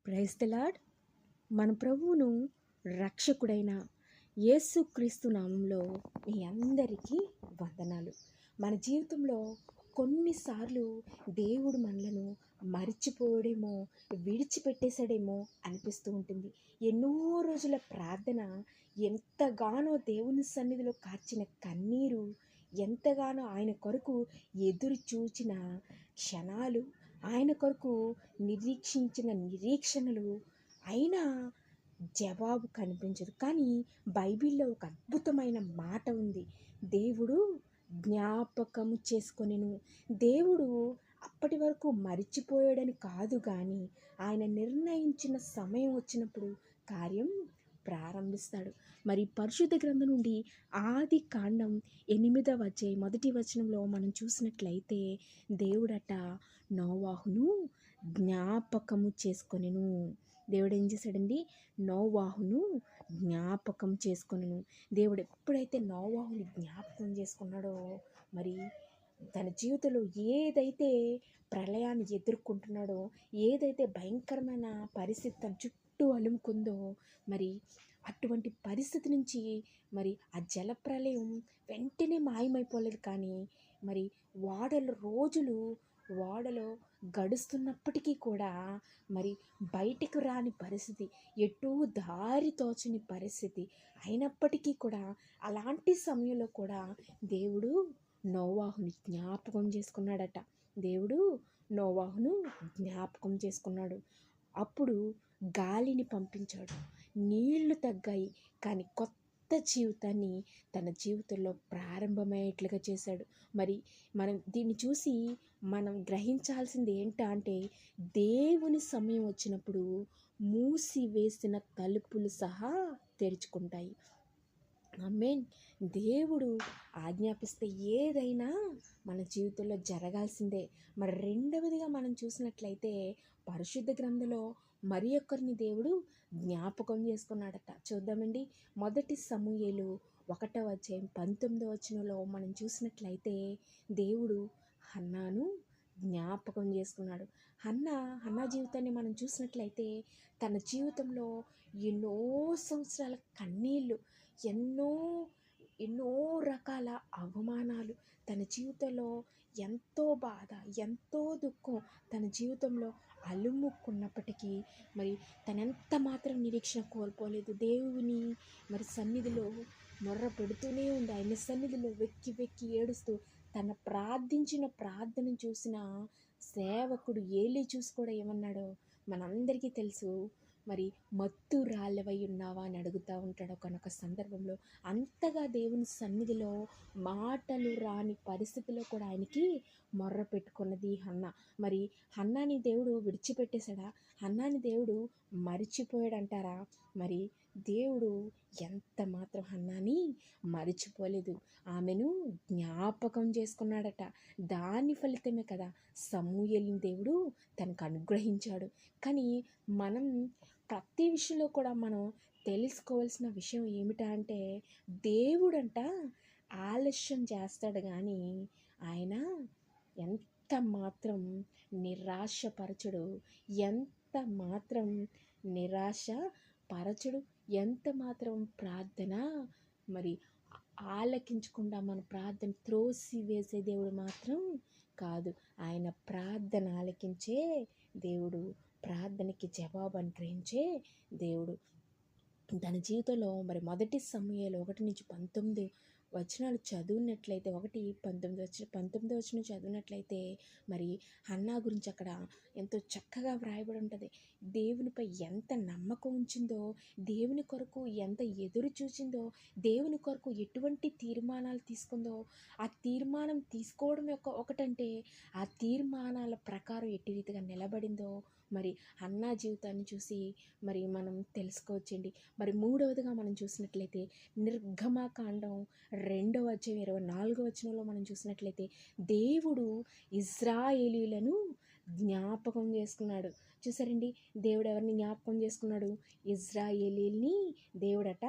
Praise the lord. మన ప్రభువును రక్షకుడైన యేసుక్రీస్తు నామంలో మీ అందరికీ వందనాలు. మన జీవితంలో కొన్నిసార్లు దేవుడు మనలను మరిచిపోయాడేమో, విడిచిపెట్టేశాడేమో అనిపిస్తూ ఉంటుంది. ఎన్నో రోజుల ప్రార్థన, ఎంతగానో దేవుని సన్నిధిలో కార్చిన కన్నీరు, ఎంతగానో ఆయన కొరకు ఎదురు చూచిన క్షణాలు, ఆయన కొరకు నిరీక్షించిన నిరీక్షణలు అయినా జవాబు కనిపించదు. కానీ బైబిల్లో ఒక అద్భుతమైన మాట ఉంది. దేవుడు జ్ఞాపకము చేసుకొనెను. దేవుడు అప్పటి వరకు మరిచిపోయాడని కాదు, కానీ ఆయన నిర్ణయించిన సమయం వచ్చినప్పుడు కార్యం ప్రారంభిస్తాడు. మరి పరిశుద్ధ గ్రంథం నుండి ఆది కాండం 8వ అధ్యాయం 1వ వచనంలో మనం చూసినట్లయితే దేవుడట నోవాహును జ్ఞాపకము చేసుకొనెను. దేవుడు ఏం చేశాడండి? నోవాహును జ్ఞాపకం చేసుకొనెను. దేవుడు ఎప్పుడైతే నోవాహుని జ్ఞాపకం చేసుకున్నాడో, మరి తన జీవితంలో ఏదైతే ప్రళయాన్ని ఎదుర్కొంటున్నాడో, ఏదైతే భయంకరమైన పరిస్థితి తన చుట్టూ అలుముకుందో, మరి అటువంటి పరిస్థితి నుంచి మరి ఆ జలప్రలయం వెంటనే మాయమైపోలేదు. కానీ మరి వాడలో గడుస్తున్నప్పటికీ కూడా మరి బయటికి రాని పరిస్థితి, ఎటూ దారి తోచని పరిస్థితి అయినప్పటికీ కూడా, అలాంటి సమయంలో కూడా దేవుడు నోవాహుని జ్ఞాపకం చేసుకున్నాడట. దేవుడు నోవాహును జ్ఞాపకం చేసుకున్నాడు. అప్పుడు గాలిని పంపించాడు, నీళ్లు తగ్గాయి. కానీ కొత్త జీవితాన్ని తన జీవితంలో ప్రారంభమయ్యేట్లుగా చేశాడు. మరి మనం దీన్ని చూసి మనం గ్రహించాల్సింది ఏంటంటే, దేవుని సమయం వచ్చినప్పుడు మూసివేసిన తలుపులు సహా తెరుచుకుంటాయి. ఆమేన్. దేవుడు ఆజ్ఞాపిస్తే ఏదైనా మన జీవితంలో జరగాల్సిందే. మరి రెండవదిగా మనం చూసినట్లయితే పరిశుద్ధ గ్రంథంలో మరి ఒక్కరిని దేవుడు జ్ఞాపకం చేసుకున్నాడట. చూద్దామండి. 1 సమూయేలు 1వ అధ్యాయం 19వ వచనంలో మనం చూసినట్లయితే దేవుడు హన్నాను జ్ఞాపకం చేసుకున్నాడు. హన్నా జీవితాన్ని మనం చూసినట్లయితే తన జీవితంలో ఎన్నో సంవత్సరాల కన్నీళ్ళు, ఎన్నో రకాల అవమానాలు, తన జీవితంలో ఎంతో బాధ, ఎంతో దుఃఖం తన జీవితంలో అలుముకున్నప్పటికీ మరి తనెంత మాత్రం నిరీక్షణ కోల్పోలేదు. దేవుని మరి సన్నిధిలో మొర్ర పెడుతూనే ఉంది. ఆయన సన్నిధిలో వెక్కి వెక్కి ఏడుస్తూ తన ప్రార్థించిన ప్రార్థన చూసిన సేవకుడు ఏలీ చూసి కూడా ఏమన్నాడో మనందరికీ తెలుసు. మరి మత్తు రాళ్ళవై ఉన్నావా అని అడుగుతూ ఉంటాడు ఒకనొక సందర్భంలో. అంతగా దేవుని సన్నిధిలో మాటలు రాని పరిస్థితిలో కూడా ఆయనకి మొర్ర పెట్టుకున్నది హన్నా. మరి హన్నాని దేవుడు విడిచిపెట్టేశాడా? హన్నాని దేవుడు మరిచిపోయాడంటారా? మరి దేవుడు ఎంత మాత్రం హన్నాని మరిచిపోలేదు. ఆమెను జ్ఞాపకం చేసుకున్నాడట. దాని ఫలితమే కదా సమూయేలుని దేవుడు తనకు అనుగ్రహించాడు. కానీ మనం ప్రతి విషయంలో కూడా మనం తెలుసుకోవాల్సిన విషయం ఏమిటా అంటే, దేవుడంట ఆలస్యం చేస్తాడు, కానీ ఆయన ఎంత మాత్రం నిరాశపరచడు. ఎంత మాత్రం నిరాశపరచడు. ఎంత మాత్రం ప్రార్థన మరి ఆలకించకుండా మన ప్రార్థన త్రోసి వేసే దేవుడు మాత్రం కాదు. ఆయన ప్రార్థన ఆలకించే దేవుడు, ప్రార్థనకి జవాబు అనుగ్రహించే దేవుడు. తన జీవితంలో మరి 1 సమూయేలు 1-19 వచనాలు చదివినట్లయితే, 1:19 వచనం చదివినట్లయితే మరి హన్నా గురించి అక్కడ ఎంతో చక్కగా వ్రాయబడి ఉంటుంది. దేవునిపై ఎంత నమ్మకం ఉంచిందో, దేవుని కొరకు ఎంత ఎదురు చూసిందో, దేవుని కొరకు ఎటువంటి తీర్మానాలు తీసుకుందో, ఆ తీర్మానం తీసుకోవడం ఒకటంటే ఆ తీర్మానాల ప్రకారం ఎట్టి రీతిగా నిలబడిందో మరి హన్నా జీవితాన్ని చూసి మరి మనం తెలుసుకోవచ్చండి. మరి మూడవదిగా మనం చూసినట్లయితే నిర్గమకాండం 2వ అధ్యాయం 24వ వచనంలో మనం చూసినట్లయితే దేవుడు ఇశ్రాయేలీయులను జ్ఞాపకం చేసుకున్నాడు. చూసారండి, దేవుడు ఎవరిని జ్ఞాపకం చేసుకున్నాడు? ఇశ్రాయేలీయుల్ని దేవుడట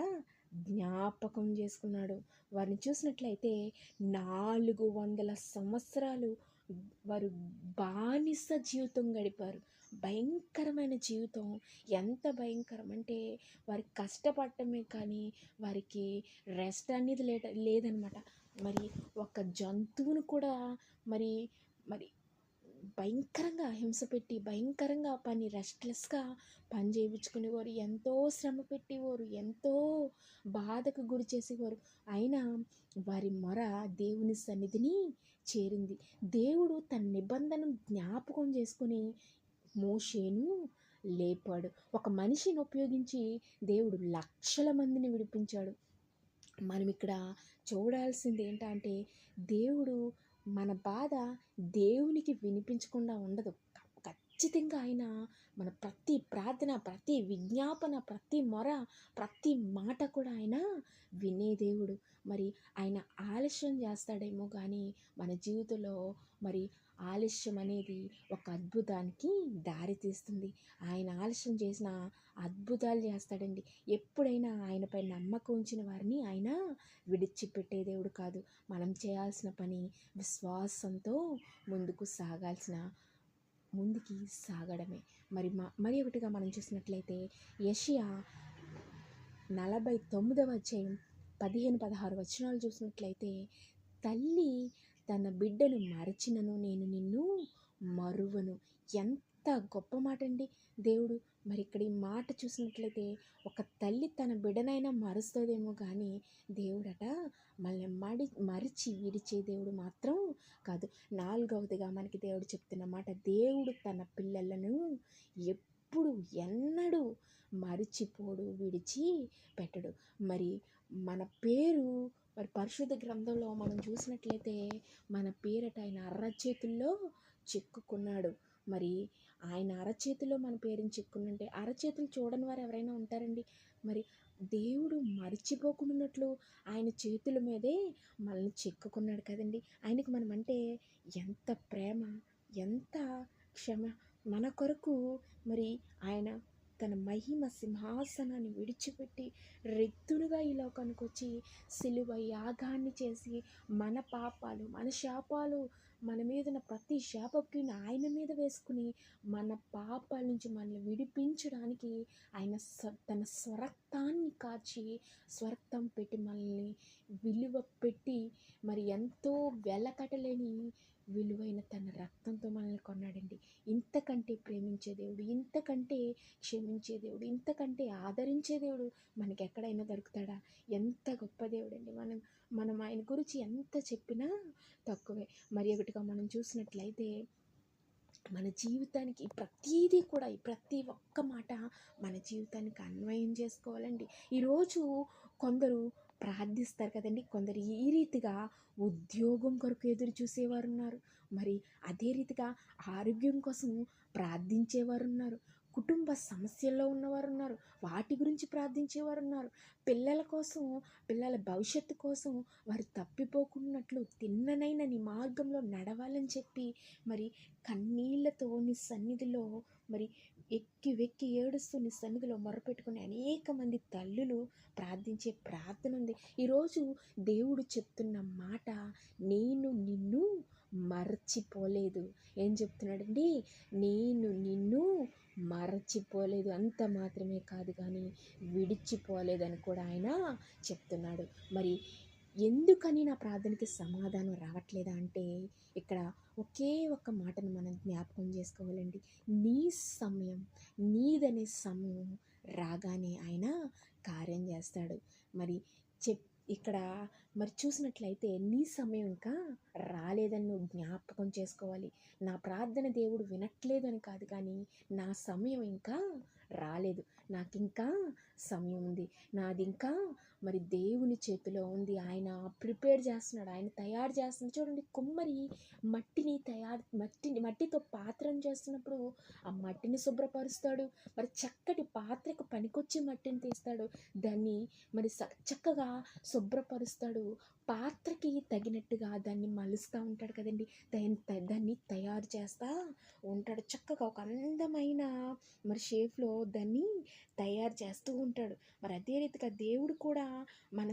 జ్ఞాపకం చేసుకున్నాడు. వారిని చూసినట్లయితే 400 సంవత్సరాలు వారు బానిస జీవితం గడిపారు. భయంకరమైన జీవితం. ఎంత భయంకరం అంటే వారు కష్టపడటమే కానీ వారికి రెస్ట్ అనేది లేదనమాట. మరి ఒక జంతువును కూడా మరి మరి భయంకరంగా హింస పెట్టి భయంకరంగా రెస్ట్లెస్గా పని చేయించుకునేవారు. ఎంతో శ్రమ పెట్టేవారు, ఎంతో బాధకు గురి చేసేవారు. అయినా వారి మొర దేవుని సన్నిధిని చేరింది. దేవుడు తన నిబంధనను జ్ఞాపకం చేసుకుని మోషేను లేపాడు. ఒక మనిషిని ఉపయోగించి దేవుడు లక్షల మందిని విడిపించాడు. మనం ఇక్కడ చూడాల్సింది ఏంటంటే దేవుడు మన బాధ దేవునికి వినిపించకుండా ఉండదు. ఖచ్చితంగా ఆయన మన ప్రతి ప్రార్థన, ప్రతి విజ్ఞాపన, ప్రతి మొర, ప్రతి మాట కూడా ఆయన వినే దేవుడు. మరి ఆయన ఆలస్యం చేస్తాడేమో కానీ మన జీవితంలో మరి ఆలస్యం అనేది ఒక అద్భుతానికి దారి తీస్తుంది. ఆయన ఆలస్యం చేసిన అద్భుతాలు చేస్తాడండి. ఎప్పుడైనా ఆయనపై నమ్మకం ఉంచిన వారిని ఆయన విడిచిపెట్టే దేవుడు కాదు. మనం చేయాల్సిన పని విశ్వాసంతో ముందుకు సాగడమే. మరి ఒకటిగా మనం చూసినట్లయితే యెషయా 49వ అధ్యాయం 15-16 వచనాలు చూసినట్లయితే, తల్లి తన బిడ్డను మరచినను నేను నిన్ను మరువను. ఎంత గొప్ప మాట అండి దేవుడు. మరి ఇక్కడ ఈ మాట చూసినట్లయితే ఒక తల్లి తన బిడ్డనైనా మరుస్తుందేమో కానీ దేవుడట మనల్ని మరిచి విడిచే దేవుడు మాత్రం కాదు. 4వదిగా మనకి దేవుడు చెప్తున్న మాట, దేవుడు తన పిల్లలను ఎప్పుడు ఎన్నడూ మరిచిపోడు, విడిచి పెట్టడు. మరి మన పేరు పరిశుద్ధ గ్రంథంలో మనం చూసినట్లయితే మన పేరట ఆయన అరచేతుల్లో చెక్కుకున్నాడు. మరి ఆయన అరచేతిలో మన పేరుని చెక్కున్నంటే అరచేతులు చూడని వారు ఎవరైనా ఉంటారండి? మరి దేవుడు మరిచిపోకున్నట్లు ఆయన చేతుల మీదే మనల్ని చెక్కుకున్నాడు కదండి. ఆయనకి మనం అంటే ఎంత ప్రేమ, ఎంత క్షమ. మన కొరకు మరి ఆయన తన మహిమ సింహాసనాన్ని విడిచిపెట్టి రిక్తుడుగా ఈ లోకానికి వచ్చి సిలువ యాగాన్ని చేసి మన పాపాలు, మన శాపాలు, మన మీద ప్రతి శాపకి ఆయన మీద వేసుకుని మన పాపాల నుంచి మనల్ని విడిపించడానికి ఆయన తన స్వరక్తాన్ని కాచి స్వరక్తం పెట్టి మనల్ని విలువ పెట్టి మరి ఎంతో వెలకట్టలేని విలువైన తన రక్తంతో మనల్ని కొన్నాడండి. ఇంతకంటే ప్రేమించే దేవుడు, ఇంతకంటే క్షమించే దేవుడు, ఇంతకంటే ఆదరించే దేవుడు మనకి ఎక్కడైనా దొరుకుతాడా? ఎంత గొప్ప దేవుడు అండి. మనం ఆయన గురించి ఎంత చెప్పినా తక్కువే. మరి ఒకటిగా మనం చూసినట్లయితే మన జీవితానికి ప్రతీదీ కూడా ప్రతి ఒక్క మాట మన జీవితానికి అన్వయం చేసుకోవాలండి. ఈరోజు కొందరు ప్రార్థిస్తారు కదండి, కొందరు ఈ రీతిగా ఉద్యోగం కొరకు ఎదురు చూసేవారు ఉన్నారు. మరి అదే రీతిగా ఆరోగ్యం కోసం ప్రార్థించేవారు ఉన్నారు. కుటుంబ సమస్యల్లో ఉన్నవారు ఉన్నారు, వాటి గురించి ప్రార్థించేవారు ఉన్నారు. పిల్లల కోసం, పిల్లల భవిష్యత్తు కోసం వారు తప్పిపోకున్నట్లు తిన్ననైనా నీ మార్గంలో నడవాలని చెప్పి మరి కన్నీళ్లతో నీ సన్నిధిలో మరి వెక్కి ఏడుస్తూ నీ సన్నిధిలో మొరపెట్టుకునే అనేక మంది తల్లులు ప్రార్థించే ప్రార్థన ఉంది. ఈరోజు దేవుడు చెప్తున్న మాట, నేను నిన్ను మరచిపోలేదు. ఏం చెప్తున్నాడండి? నేను నిన్ను మరచిపోలేదు, అంత మాత్రమే కాదు కానీ విడిచిపోలేదని కూడా ఆయన చెప్తున్నాడు. మరి ఎందుకని నా ప్రార్థనకి సమాధానం రావట్లేదా అంటే ఇక్కడ ఒకే ఒక్క మాటను మనం జ్ఞాపకం చేసుకోవాలండి. నీ సమయం, నీదనే సమయం రాగానే ఆయన కార్యం చేస్తాడు. మరి ఇక్కడ మరి చూసినట్లయితే నీ సమయం ఇంకా రాలేదని నువ్వు జ్ఞాపకం చేసుకోవాలి. నా ప్రార్థన దేవుడు వినట్లేదు అని కాదు, కానీ నా సమయం ఇంకా రాలేదు, నాకు ఇంకా సమయం ఉంది, నాది ఇంకా మరి దేవుని చేతిలో ఉంది. ఆయన ప్రిపేర్ చేస్తున్నాడు, ఆయన తయారు చేస్తున్నాడు. చూడండి, కుమ్మరి మట్టితో పాత్రను చేస్తున్నప్పుడు ఆ మట్టిని శుభ్రపరుస్తాడు. మరి చక్కటి పాత్రకు పనికొచ్చే మట్టిని తీస్తాడు, దాన్ని మరి చక్కగా శుభ్రపరుస్తాడు, పాత్రకి తగినట్టుగా దాన్ని మలుస్తూ ఉంటాడు కదండి. దాన్ని తయారు చేస్తూ ఉంటాడు. చక్కగా ఒక అందమైన మరి షేప్లో దాన్ని తయారు చేస్తూ ఉంటాడు. మరి అదే రీతిగా దేవుడు కూడా మన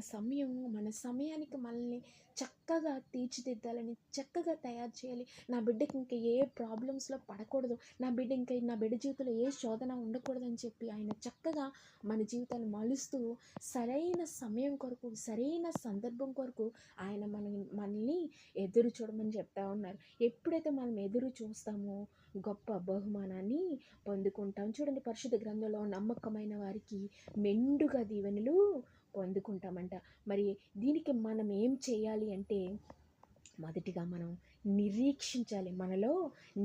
సమయానికి మనల్ని చక్కగా తీర్చిదిద్దాలని, చక్కగా తయారు చేయాలి. నా బిడ్డకి ఇంకా ఏ ప్రాబ్లమ్స్లో పడకూడదు, నా బిడ్డ జీవితంలో ఏ శోధన ఉండకూడదని చెప్పి ఆయన చక్కగా మన జీవితాన్ని మలుస్తూ సరైన సమయం కొరకు, సరైన సందర్భం కొరకు ఆయన మనల్ని ఎదురు చూడమని చెప్తా ఉన్నారు. ఎప్పుడైతే మనం ఎదురు చూస్తామో గొప్ప బహుమానాన్ని పొందుకుంటాం. చూడండి, పరిశుద్ధ గ్రంథంలో నమ్మకమైన వారికి మెండుగా దీవెనలు పొందుకుంటామంట. మరి దీనికి మనం ఏం చేయాలి అంటే, మొదటిగా మనం నిరీక్షించాలి. మనలో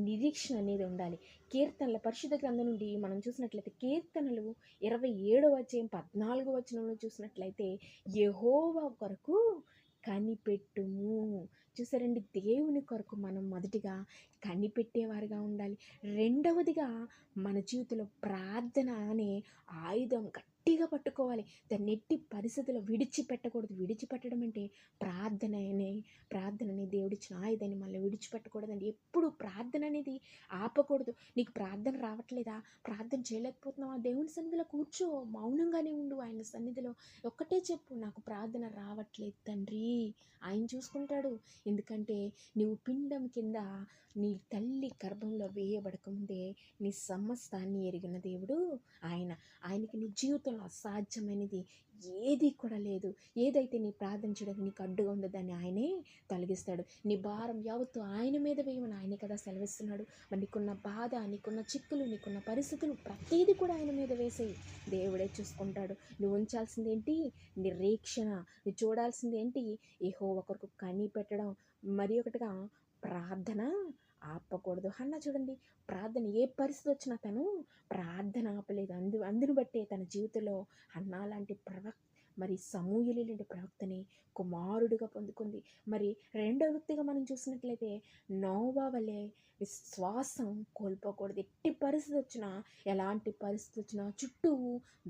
నిరీక్షణ అనేది ఉండాలి. పరిశుద్ధ గ్రంథం నుండి మనం చూసినట్లయితే కీర్తనలు 27వ అధ్యాయం 14వ వచనంలో చూసినట్లయితే, యెహోవా కొరకు కనిపెట్టుము. చూసారండి, దేవుని కొరకు మనం మొదటిగా కనిపెట్టేవారుగా ఉండాలి. రెండవదిగా మన జీవితంలో ప్రార్థన అనే ఆయుధం గట్టిగా పట్టుకోవాలి. దాన్ని ఎట్టి పరిస్థితుల్లో విడిచిపెట్టకూడదు. విడిచిపెట్టడం అంటే ప్రార్థనని దేవుడిచ్చిన ఆయుధాన్ని మళ్ళీ విడిచిపెట్టకూడదండి. ఎప్పుడు ప్రార్థన అనేది ఆపకూడదు. నీకు ప్రార్థన రావట్లేదా, ప్రార్థన చేయలేకపోతున్నావా, దేవుని సన్నిధిలో కూర్చో, మౌనంగానే ఉండు. ఆయన సన్నిధిలో ఒక్కటే చెప్పు, నాకు ప్రార్థన రావట్లేదు తండ్రి. ఆయన చూసుకుంటాడు. ఎందుకంటే నువ్వు పిండం కింద నీ తల్లి గర్భంలో వేయబడకముందే నీ సమస్తాన్ని ఎరిగిన దేవుడు ఆయనకి నీ జీవితంలో అసాధ్యమైనది ఏది కూడా లేదు. ఏదైతే నీ ప్రార్థన చేయడానికి నీకు అడ్డుగా ఉందో దాన్ని ఆయనే తొలగిస్తాడు. నీ భారం యావత్తు ఆయన మీద వేయమని ఆయనే కదా సెలవిస్తున్నాడు. మరి నీకున్న బాధ, నీకున్న చిక్కులు, నీకున్న పరిస్థితులు ప్రతిదీ కూడా ఆయన మీద వేసేయి, దేవుడే చూసుకుంటాడు. నువ్వు ఉంచాల్సింది ఏంటి? నిరీక్షణ. నువ్వు చూడాల్సింది ఏంటి? యెహోవా కొరకు కనిపెట్టడం. మరి ఒకటిగా ప్రార్థన ఆపకూడదు. హన్నా చూడండి, ప్రార్థన ఏ పరిస్థితి వచ్చినా తను ప్రార్థన ఆపలేదు. అందును బట్టే తన జీవితంలో హన్నా లాంటి సమూయేలు లాంటి ప్రవక్తని కుమారుడిగా పొందుకుంది. మరి రెండో వ్యక్తిగా మనం చూసినట్లయితే నోవా వలె విశ్వాసం కోల్పోకూడదు. ఎట్టి పరిస్థితి వచ్చినా, ఎలాంటి పరిస్థితి వచ్చినా, చుట్టూ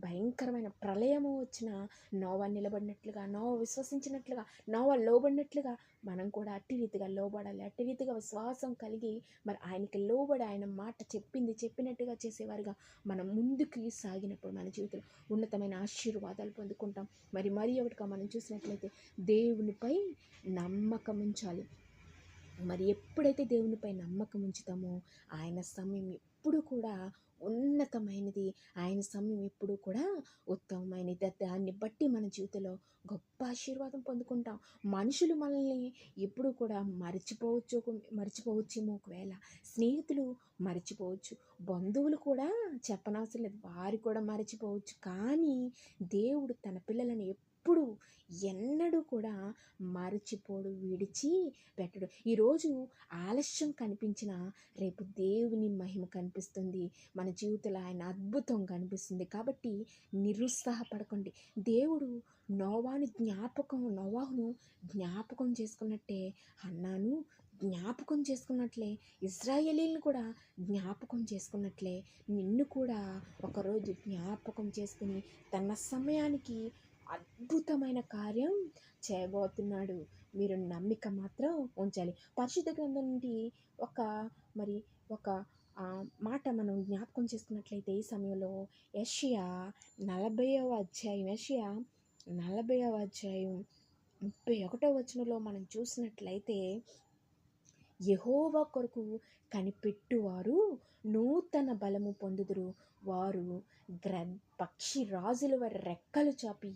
భయంకరమైన ప్రళయము వచ్చినా నోవా నిలబడినట్లుగా, నోవా విశ్వసించినట్లుగా, నోవా లోబడినట్లుగా మనం కూడా అట్టి రీతిగా లోబడాలి. అట్టి రీతిగా విశ్వాసం కలిగి మరి ఆయనకి లోబడి ఆయన మాట చెప్పినట్టుగా చేసేవారుగా మనం ముందుకు సాగినప్పుడు మన జీవితంలో ఉన్నతమైన ఆశీర్వాదాలు పొందుకుంటాం. మరి ఒకటిగా మనం చూసినట్లయితే దేవునిపై నమ్మకం ఉంచాలి. మరి ఎప్పుడైతే దేవునిపై నమ్మకం ఉంచుతామో ఆయన సమయం ఎప్పుడు కూడా ఉన్నతమైనది, ఆయన సమయం ఎప్పుడు కూడా ఉత్తమమైనది. దాన్ని బట్టి మన జీవితంలో గొప్ప ఆశీర్వాదం పొందుకుంటాం. మనుషులు మనల్ని ఎప్పుడు కూడా మర్చిపోవచ్చేమో, ఒకవేళ స్నేహితులు మర్చిపోవచ్చు, బంధువులు కూడా చెప్పనవసరం లేదు, వారు కూడా మర్చిపోవచ్చు. కానీ దేవుడు తన పిల్లలను ఎప్పుడు ఎన్నడూ కూడా మరచిపోడు, విడిచి పెట్టడు. ఈరోజు ఆలస్యం కనిపించిన రేపు దేవుని మహిమ కనిపిస్తుంది, మన జీవితంలో ఆయన అద్భుతం కనిపిస్తుంది. కాబట్టి నిరుత్సాహపడకండి. దేవుడు నోవాహును జ్ఞాపకం చేసుకున్నట్టే హన్నాను జ్ఞాపకం చేసుకున్నట్లే, ఇశ్రాయేలీలను కూడా జ్ఞాపకం చేసుకున్నట్లే నిన్ను కూడా ఒకరోజు జ్ఞాపకం చేసుకుని తన సమయానికి అద్భుతమైన కార్యం చేయబోతున్నాడు. మీరు నమ్మిక మాత్రం ఉంచాలి. పరిశుద్ధ గ్రంథం నుండి ఒక మాట మనం జ్ఞాపకం చేసుకున్నట్లయితే ఈ సమయంలో యెషయా 40వ అధ్యాయం 31వ వచనంలో మనం చూసినట్లయితే, యెహోవా కొరకు కనిపెట్టువారు నూతన బలము పొందుదురు, వారు పక్షి రాజుల వారి రెక్కలు చాపి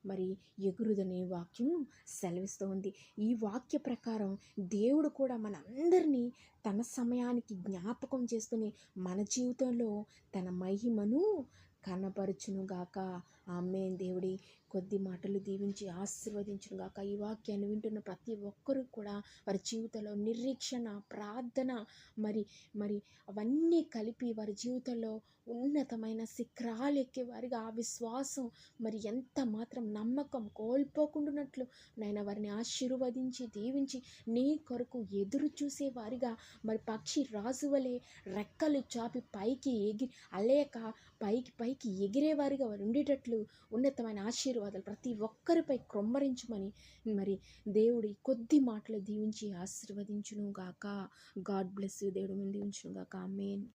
మరి ఎగురుదనే వాక్యం సెలవిస్తూ ఉంది. ఈ వాక్య ప్రకారం దేవుడు కూడా మనందరినీ తన సమయానికి జ్ఞాపకం చేసుకుని మన జీవితంలో తన మహిమను కనపరచునుగాక. ఆమేన్. దేవుడి కొద్ది మాటలు దీవించి ఆశీర్వదించునుగాక. ఈ వాక్యాన్ని వింటున్న ప్రతి ఒక్కరూ కూడా వారి జీవితంలో నిరీక్షణ, ప్రార్థన మరి అవన్నీ కలిపి వారి జీవితంలో ఉన్నతమైన శిఖరాలు ఎక్కేవారిగా ఆ విశ్వాసం మరి ఎంత మాత్రం నమ్మకం కోల్పోకుండానట్లు నాయన వారిని ఆశీర్వదించి దీవించి నీ కొరకు ఎదురు చూసేవారిగా మరి పక్షి రాజు వలె రెక్కలు చాపి పైకి ఎగిరేవారిగా వారు ఉండేటట్లు ఉన్నతమైన ఆశీర్వాదాలు ప్రతి ఒక్కరిపై క్రొమ్మరించమని మరి దేవుడి కొద్ది మాటలు దీవించి ఆశీర్వదించును గాక. God bless you. దేవుడు దీవించును గాక. ఆమేన్.